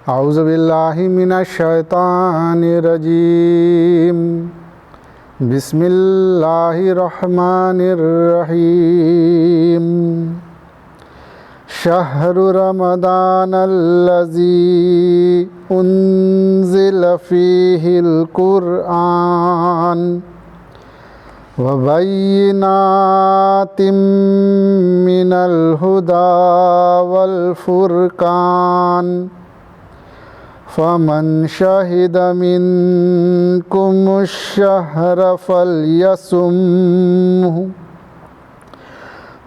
اعوذ باللہ من الشیطان الرجیم بسم اللہ الرحمن الرحیم شہر رمضان الذی انزل فیہ القرآن وبینات من الہدی والفرقان فمن شہد منکم الشہر فلیصمہ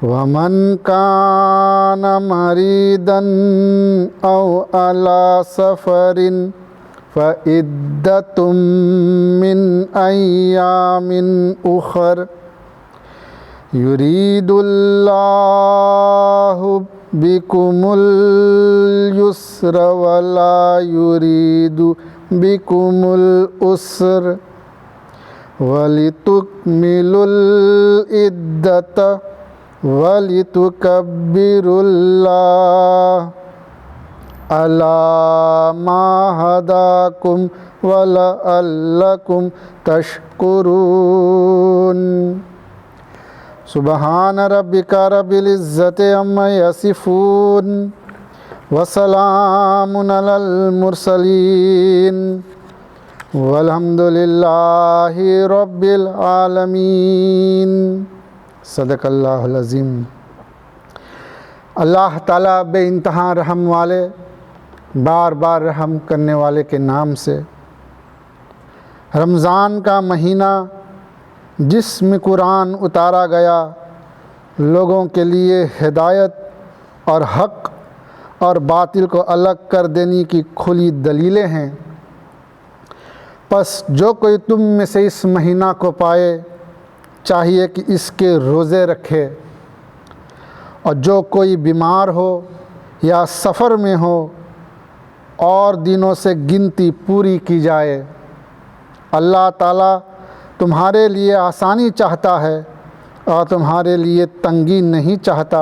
ومن کان مریضا او علی سفر فعدۃ من ایام اخر یرید اللہ بکم اليسر ولا یرید بکم العسر ولتکملوا العدۃ وَلِتُكَبِّرُوا اللَّهَ عَلَى مَا هَدَاكُمْ وَلَعَلَّكُمْ تَشْكُرُونَ سبحان ربک رب العزۃ عما یصفون وسلام علی المرسلین والحمد للہ رب العالمین۔ صدق اللہ العظیم۔ اللہ تعالیٰ بے انتہا رحم والے، بار بار رحم کرنے والے کے نام سے رمضان کا مہینہ جس میں قرآن اتارا گیا لوگوں کے لیے ہدایت اور حق اور باطل کو الگ کر دینے کی کھلی دلیلیں ہیں، پس جو کوئی تم میں سے اس مہینہ کو پائے چاہیے کہ اس کے روزے رکھے، اور جو کوئی بیمار ہو یا سفر میں ہو اور دنوں سے گنتی پوری کی جائے۔ اللہ تعالیٰ تمہارے لیے آسانی چاہتا ہے اور تمہارے لیے تنگی نہیں چاہتا،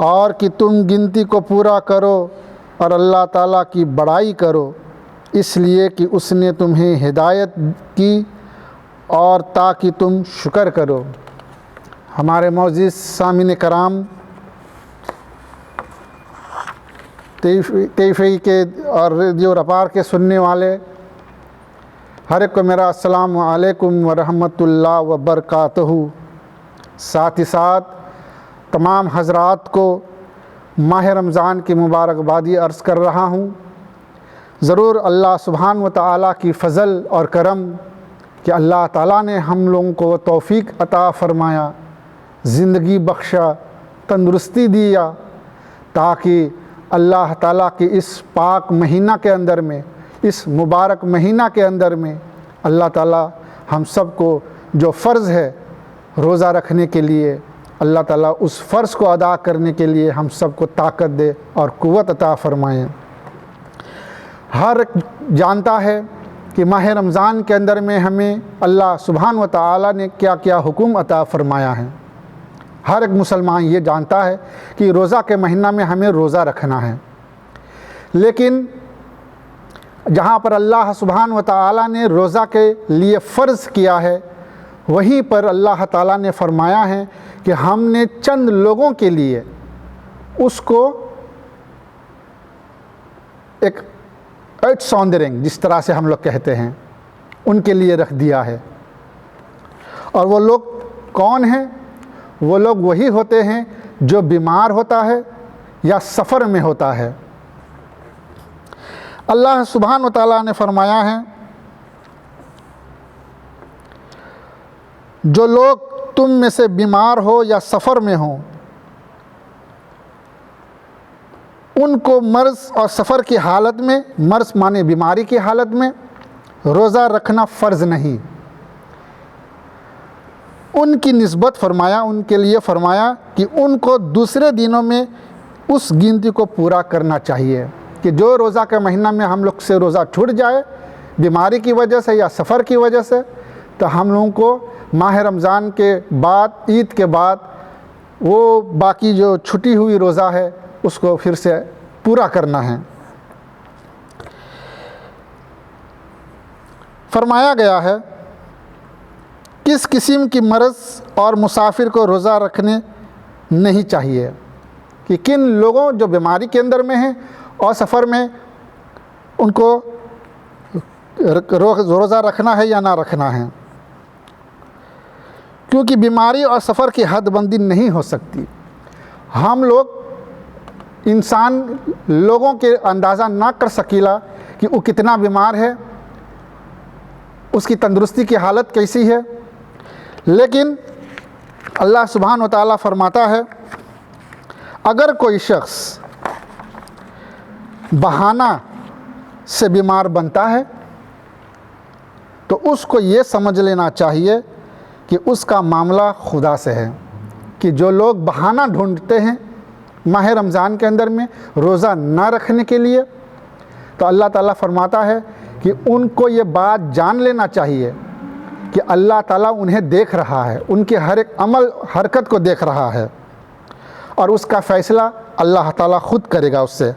اور کہ تم گنتی کو پورا کرو اور اللہ تعالیٰ کی بڑائی کرو، اس لیے کہ اس نے تمہیں ہدایت کی اور تاکہ تم شکر کرو۔ ہمارے معزز سامعین کرام، ٹیفی کے اور ریڈیو رپار کے سننے والے، ہر ایک کو میرا السلام علیکم ورحمۃ اللہ وبرکاتہ۔ ساتھ ہی ساتھ تمام حضرات کو ماہ رمضان کی مبارکبادی عرض کر رہا ہوں۔ ضرور اللہ سبحانہ و تعالیٰ کی فضل اور کرم کہ اللہ تعالیٰ نے ہم لوگوں کو توفیق عطا فرمایا، زندگی بخشا، تندرستی دیا، تاکہ اللہ تعالیٰ کے اس پاک مہینہ کے اندر میں، اس مبارک مہینہ کے اندر میں اللہ تعالیٰ ہم سب کو جو فرض ہے روزہ رکھنے کے لیے، اللہ تعالیٰ اس فرض کو ادا کرنے کے لیے ہم سب کو طاقت دے اور قوت عطا فرمائیں۔ ہر جانتا ہے کہ ماہ رمضان کے اندر میں ہمیں اللہ سبحانہ و تعالیٰ نے کیا کیا حکم عطا فرمایا ہے۔ ہر ایک مسلمان یہ جانتا ہے کہ روزہ کے مہینہ میں ہمیں روزہ رکھنا ہے، لیکن جہاں پر اللہ سبحانہ و تعالیٰ نے روزہ کے لیے فرض کیا ہے، وہیں پر اللہ تعالیٰ نے فرمایا ہے کہ ہم نے چند لوگوں کے لیے اس کو ایک سوندرنگ جس طرح سے ہم لوگ کہتے ہیں، ان کے لیے رکھ دیا ہے۔ اور وہ لوگ کون ہیں؟ وہ لوگ وہی ہوتے ہیں جو بیمار ہوتا ہے یا سفر میں ہوتا ہے۔ اللہ سبحانہ و تعالیٰ نے فرمایا ہے جو لوگ تم میں سے بیمار ہو یا سفر میں ہوں، ان کو مرض اور سفر کی حالت میں، مرض مانے بیماری کی حالت میں روزہ رکھنا فرض نہیں، ان کی نسبت فرمایا، ان کے لیے فرمایا کہ ان کو دوسرے دنوں میں اس گنتی کو پورا کرنا چاہیے، کہ جو روزہ کے مہینہ میں ہم لوگ سے روزہ چھوٹ جائے بیماری کی وجہ سے یا سفر کی وجہ سے، تو ہم لوگوں کو ماہ رمضان کے بعد، عید کے بعد وہ باقی جو چھٹی ہوئی روزہ ہے اس کو پھر سے پورا کرنا ہے۔ فرمایا گیا ہے کس قسم کی مرض اور مسافر کو روزہ رکھنے نہیں چاہیے، کہ کن لوگوں جو بیماری کے اندر میں ہیں اور سفر میں ان کو روزہ رکھنا ہے یا نہ رکھنا ہے، کیونکہ بیماری اور سفر کی حد بندی نہیں ہو سکتی۔ ہم لوگ انسان لوگوں کے اندازہ نہ کر سکیلا کہ وہ کتنا بیمار ہے، اس کی تندرستی کی حالت کیسی ہے، لیکن اللہ سبحانہ و تعالیٰ فرماتا ہے اگر کوئی شخص بہانہ سے بیمار بنتا ہے تو اس کو یہ سمجھ لینا چاہیے کہ اس کا معاملہ خدا سے ہے، کہ جو لوگ بہانہ ڈھونڈتے ہیں ماہ رمضان کے اندر میں روزہ نہ رکھنے کے لیے، تو اللہ تعالیٰ فرماتا ہے کہ ان کو یہ بات جان لینا چاہیے کہ اللہ تعالیٰ انہیں دیکھ رہا ہے، ان کے ہر ایک عمل حرکت کو دیکھ رہا ہے، اور اس کا فیصلہ اللہ تعالیٰ خود کرے گا اس سے،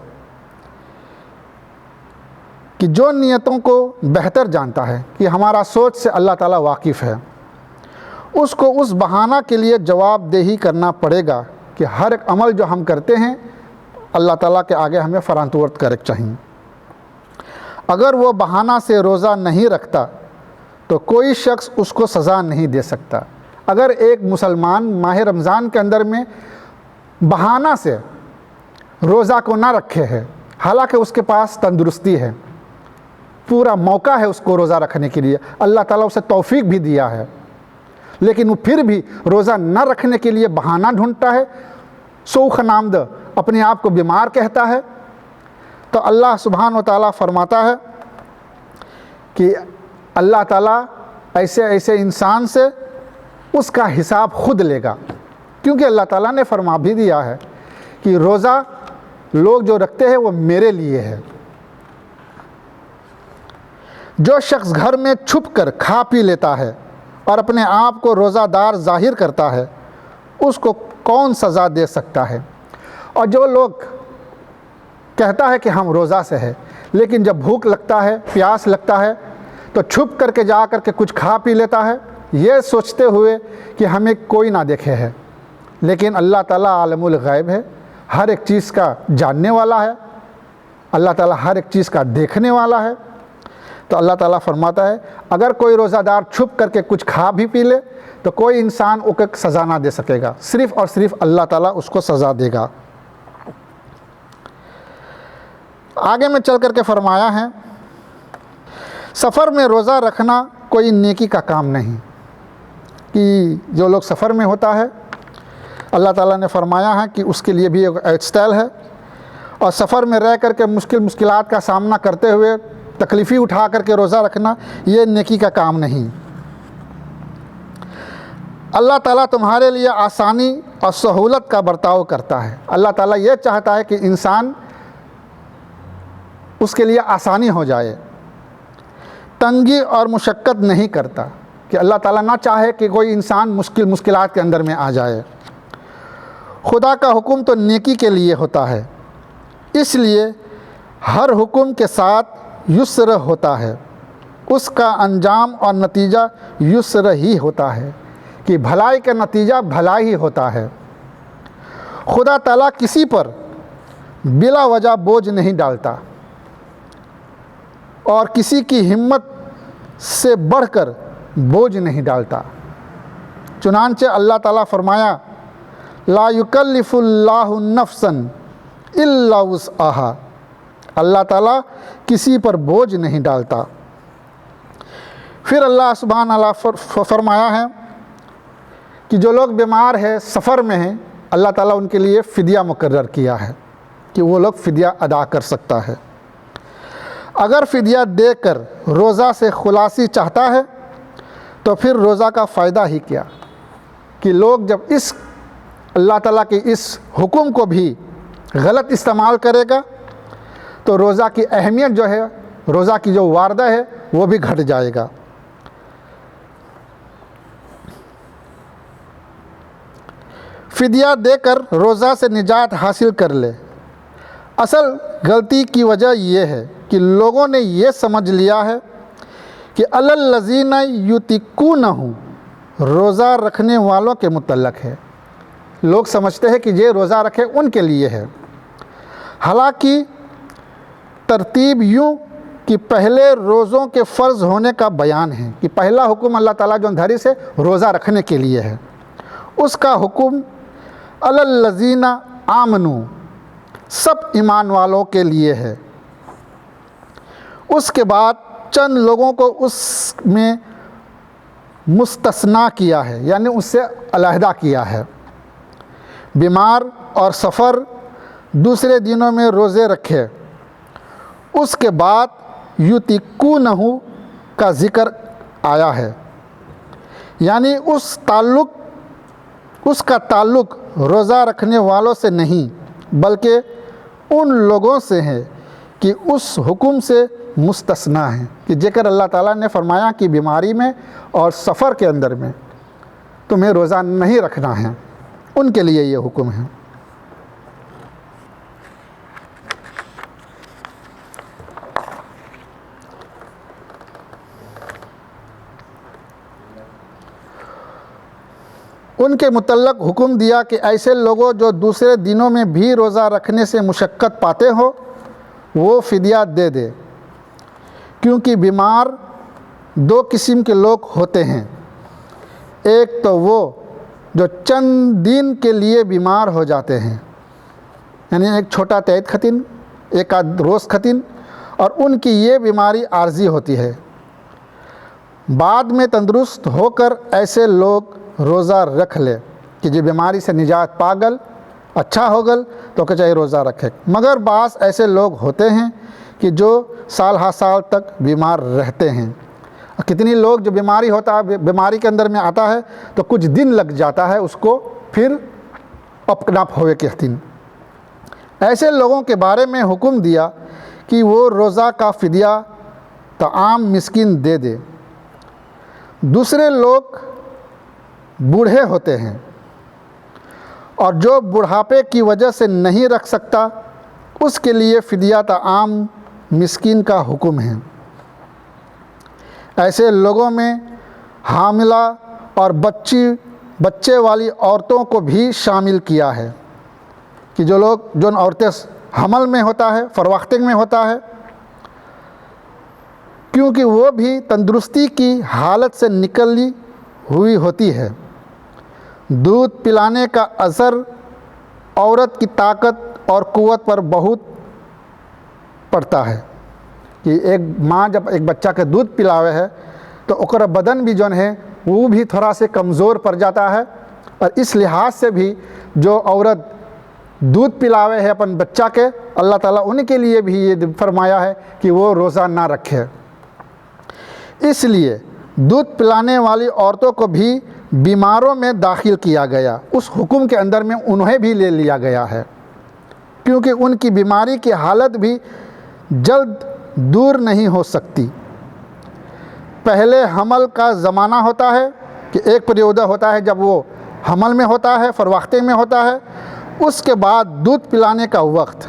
کہ جو نیتوں کو بہتر جانتا ہے، کہ ہمارا سوچ سے اللہ تعالیٰ واقف ہے، اس کو اس بہانہ کے لیے جواب دہی کرنا پڑے گا کہ ہر ایک عمل جو ہم کرتے ہیں اللہ تعالیٰ کے آگے ہمیں فرانتورت کرے چاہیے۔ اگر وہ بہانہ سے روزہ نہیں رکھتا تو کوئی شخص اس کو سزا نہیں دے سکتا۔ اگر ایک مسلمان ماہ رمضان کے اندر میں بہانہ سے روزہ کو نہ رکھے ہے، حالانکہ اس کے پاس تندرستی ہے، پورا موقع ہے اس کو روزہ رکھنے کے لیے، اللہ تعالیٰ اسے توفیق بھی دیا ہے، لیکن وہ پھر بھی روزہ نہ رکھنے کے لیے بہانہ ڈھونڈتا ہے، سوخ نامد اپنے آپ کو بیمار کہتا ہے، تو اللہ سبحانہ و تعالیٰ فرماتا ہے کہ اللہ تعالیٰ ایسے انسان سے اس کا حساب خود لے گا، کیونکہ اللہ تعالیٰ نے فرما بھی دیا ہے کہ روزہ لوگ جو رکھتے ہیں وہ میرے لیے ہے۔ جو شخص گھر میں چھپ کر کھا پی لیتا ہے اور اپنے آپ کو روزہ دار ظاہر کرتا ہے اس کو کون سزا دے سکتا ہے؟ اور جو لوگ کہتا ہے کہ ہم روزہ سے ہے، لیکن جب بھوک لگتا ہے، پیاس لگتا ہے تو چھپ کر کے جا کر کے کچھ کھا پی لیتا ہے، یہ سوچتے ہوئے کہ ہمیں کوئی نہ دیکھے ہے، لیکن اللہ تعالیٰ عالم الغیب ہے، ہر ایک چیز کا جاننے والا ہے، اللہ تعالیٰ ہر ایک چیز کا دیکھنے والا ہے۔ تو اللہ تعالیٰ فرماتا ہے اگر کوئی روزہ دار چھپ کر کے کچھ کھا بھی پی لے تو کوئی انسان اسے سزا نہ دے سکے گا، صرف اور صرف اللہ تعالیٰ اس کو سزا دے گا۔ آگے میں چل کر کے فرمایا ہے سفر میں روزہ رکھنا کوئی نیکی کا کام نہیں، کہ جو لوگ سفر میں ہوتا ہے اللہ تعالیٰ نے فرمایا ہے کہ اس کے لیے بھی ایک اسٹائل ہے، اور سفر میں رہ کر کے مشکلات کا سامنا کرتے ہوئے تکلیفی اٹھا کر کے روزہ رکھنا یہ نیکی کا کام نہیں۔ اللہ تعالیٰ تمہارے لیے آسانی اور سہولت کا برتاؤ کرتا ہے۔ اللہ تعالیٰ یہ چاہتا ہے کہ انسان اس کے لیے آسانی ہو جائے، تنگی اور مشقت نہیں کرتا، کہ اللہ تعالیٰ نہ چاہے کہ کوئی انسان مشکلات کے اندر میں آ جائے۔ خدا کا حکم تو نیکی کے لیے ہوتا ہے، اس لیے ہر حکم کے ساتھ یسر ہوتا ہے، اس کا انجام اور نتیجہ یسر ہی ہوتا ہے، کہ بھلائی کا نتیجہ بھلائی ہی ہوتا ہے۔ خدا تعالیٰ کسی پر بلا وجہ بوجھ نہیں ڈالتا اور کسی کی ہمت سے بڑھ کر بوجھ نہیں ڈالتا۔ چنانچہ اللہ تعالیٰ فرمایا لا یکلف اللہ نفسا الا وسعہا، اللہ تعالیٰ کسی پر بوجھ نہیں ڈالتا۔ پھر اللہ سبحانہ تعالیٰ فرمایا ہے کہ جو لوگ بیمار ہیں، سفر میں ہیں، اللہ تعالیٰ ان کے لیے فدیہ مقرر کیا ہے کہ وہ لوگ فدیہ ادا کر سکتا ہے۔ اگر فدیہ دے کر روزہ سے خلاصی چاہتا ہے تو پھر روزہ کا فائدہ ہی کیا، کہ لوگ جب اس اللہ تعالیٰ کے اس حکم کو بھی غلط استعمال کرے گا تو روزہ کی اہمیت جو ہے، روزہ کی جو واردہ ہے وہ بھی گھٹ جائے گا۔ فدیہ دے کر روزہ سے نجات حاصل کر لے۔ اصل غلطی کی وجہ یہ ہے کہ لوگوں نے یہ سمجھ لیا ہے کہ الذین یطیقونہ روزہ رکھنے والوں کے متعلق ہے۔ لوگ سمجھتے ہیں کہ یہ روزہ رکھے ان کے لیے ہے، حالانکہ ترتیب یوں کہ پہلے روزوں کے فرض ہونے کا بیان ہے کہ پہلا حکم اللہ تعالیٰ جو دھری سے روزہ رکھنے کے لیے ہے، اس کا حکم الذین آمنوا سب ایمان والوں کے لیے ہے۔ اس کے بعد چند لوگوں کو اس میں مستثنیٰ کیا ہے، یعنی اس سے علیحدہ کیا ہے۔ بیمار اور سفر دوسرے دنوں میں روزے رکھے۔ اس کے بعد یطیقونہ کا ذکر آیا ہے، یعنی اس کا تعلق روزہ رکھنے والوں سے نہیں بلکہ ان لوگوں سے ہے کہ اس حکم سے مستثنیٰ ہیں، کہ ذکر اللہ تعالیٰ نے فرمایا کہ بیماری میں اور سفر کے اندر میں تمہیں روزہ نہیں رکھنا ہے، ان کے لیے یہ حکم ہے۔ ان کے متعلق حکم دیا کہ ایسے لوگوں جو دوسرے دنوں میں بھی روزہ رکھنے سے مشقت پاتے ہو وہ فدیہ دے دے، کیونکہ بیمار دو قسم کے لوگ ہوتے ہیں، ایک تو وہ جو چند دن کے لیے بیمار ہو جاتے ہیں، یعنی ایک چھوٹا تیت ختن، ایک آدھ روز ختن، اور ان کی یہ بیماری عارضی ہوتی ہے، بعد میں تندرست ہو کر ایسے لوگ روزہ رکھ لے کہ جو بیماری سے نجات پاگل اچھا ہو گل تو کہ چاہے روزہ رکھے۔ مگر بعض ایسے لوگ ہوتے ہیں کہ جو سال ہا سال تک بیمار رہتے ہیں۔ کتنی لوگ جو بیماری ہوتا ہے، بیماری کے اندر میں آتا ہے تو کچھ دن لگ جاتا ہے اس کو پھر اپناپ ہوئے کہتے ہیں۔ ایسے لوگوں کے بارے میں حکم دیا کہ وہ روزہ کا فدیہ طعام مسکین دے دے۔ دوسرے لوگ بوڑھے ہوتے ہیں اور جو بڑھاپے کی وجہ سے نہیں رکھ سکتا، اس کے لیے فدیہ طعام مسکین کا حکم ہے۔ ایسے لوگوں میں حاملہ اور بچے والی عورتوں کو بھی شامل کیا ہے، کہ جو عورتیں حمل میں ہوتا ہے، فروختنگ میں ہوتا ہے، کیونکہ وہ بھی تندرستی کی حالت سے نکلی ہوئی ہوتی ہے۔ دودھ پلانے کا اثر عورت کی طاقت اور قوت پر بہت پڑتا ہے، کہ ایک ماں جب ایک بچہ کے دودھ پلاوے ہے تو اوکر بدن بھی جو ہے وہ بھی تھوڑا سے کمزور پڑ جاتا ہے، اور اس لحاظ سے بھی جو عورت دودھ پلاوے ہے اپن بچہ کے، اللہ تعالیٰ ان کے لیے بھی یہ فرمایا ہے کہ وہ روزہ نہ رکھے۔ اس لیے دودھ پلانے والی عورتوں کو بھی بیماروں میں داخل کیا گیا، اس حکم کے اندر میں انہیں بھی لے لیا گیا ہے، کیونکہ ان کی بیماری کی حالت بھی جلد دور نہیں ہو سکتی۔ پہلے حمل کا زمانہ ہوتا ہے کہ ایک پیریود ہوتا ہے جب وہ حمل میں ہوتا ہے، فروختے میں ہوتا ہے، اس کے بعد دودھ پلانے کا وقت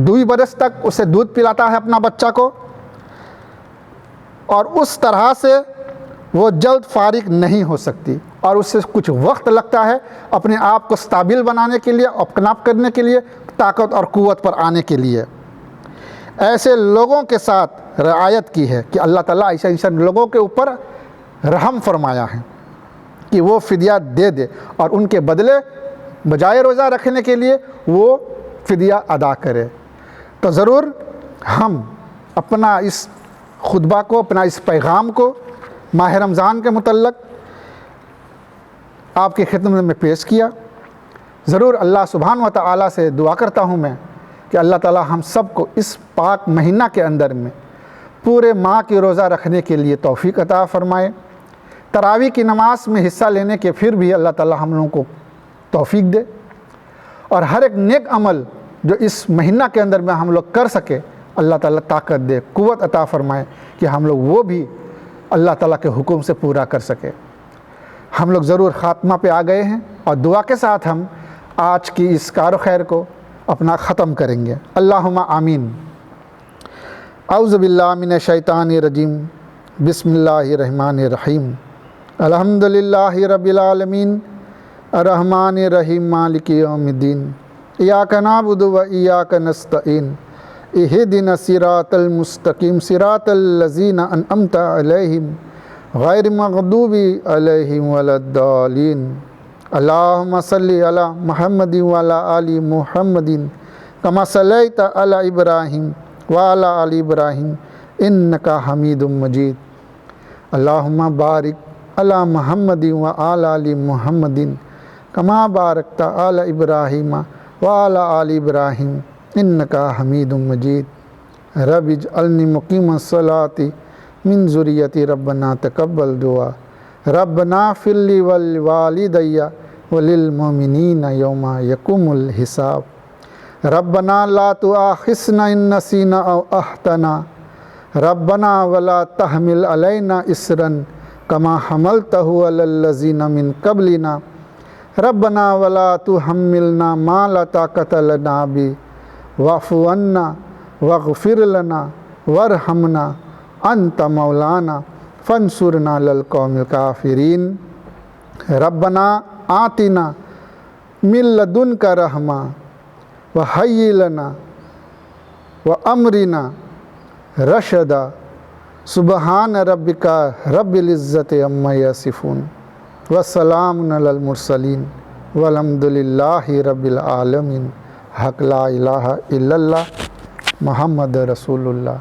2 برس تک اسے دودھ پلاتا ہے اپنا بچہ کو، اور اس طرح سے وہ جلد فارغ نہیں ہو سکتی، اور اس سے کچھ وقت لگتا ہے اپنے آپ کو استابل بنانے کے لیے، اپناپ کرنے کے لیے، طاقت اور قوت پر آنے کے لیے۔ ایسے لوگوں کے ساتھ رعایت کی ہے کہ اللہ تعالیٰ ایسے لوگوں کے اوپر رحم فرمایا ہے کہ وہ فدیہ دے دے، اور ان کے بدلے بجائے روزہ رکھنے کے لیے وہ فدیہ ادا کرے۔ تو ضرور ہم اپنا اس خطبہ کو، اپنا اس پیغام کو ماہ رمضان کے متعلق آپ کی خدمت میں پیش کیا۔ ضرور اللہ سبحانہ و تعالیٰ سے دعا کرتا ہوں میں کہ اللہ تعالیٰ ہم سب کو اس پاک مہینہ کے اندر میں پورے ماہ کی روزہ رکھنے کے لیے توفیق عطا فرمائے۔ تراویح کی نماز میں حصہ لینے کے پھر بھی اللہ تعالیٰ ہم لوگوں کو توفیق دے، اور ہر ایک نیک عمل جو اس مہینہ کے اندر میں ہم لوگ کر سکے، اللہ تعالیٰ طاقت دے، قوت عطا فرمائے کہ ہم لوگ وہ بھی اللہ تعالیٰ کے حکم سے پورا کر سکے۔ ہم لوگ ضرور خاتمہ پہ آ گئے ہیں، اور دعا کے ساتھ ہم آج کی اس کار و خیر کو اپنا ختم کریں گے۔ اللہم آمین۔ اعوذ باللہ من الشیطان الرجیم، بسم اللہ الرحمن الرحیم الحمدللہ رب العالمین الرحمن الرحیم مالک یوم الدین ایاک نعبد و ایاک نستعین اہدنا الصراط المستقیم صراط الذین انعمت علیہم غیر المغضوب علیہم ولا الضالین اللہم صلی علی محمد وعلی آل محمد کما صلیت علی ابراہیم وعلی آل ابراہیم انکا حمید مجید اللہم بارک علی محمد وعلی آل محمد کما بارکت علی ابراہیم وعلی آل ابراہیم انکا حمید مجید رب اجعلنی مقیم الصلاۃ من ذریتی ربنا تقبل دعا ربنا اغفر لی ولوالدی وللمؤمنین یوم یقوم الحساب ربنا لا تؤاخذنا ان نسینا او اخطأنا ربنا ولا تحمل علینا اصرا کما حملتہ علی الذین من قبلنا ربنا ولا تحملنا ما لا طاقت لنا به واعف عنا واغفر لنا وارحمنا انت مولانا فانصرنا علی القوم الکافرین ربنا آتنا من لدنک رحمہ وہیئ لنا وامرنا رشدا سبحان ربک رب العزت عما یصفون وسلام علی المرسلین والحمد للہ رب العالمین حق لا الہ الا اللہ محمد رسول اللہ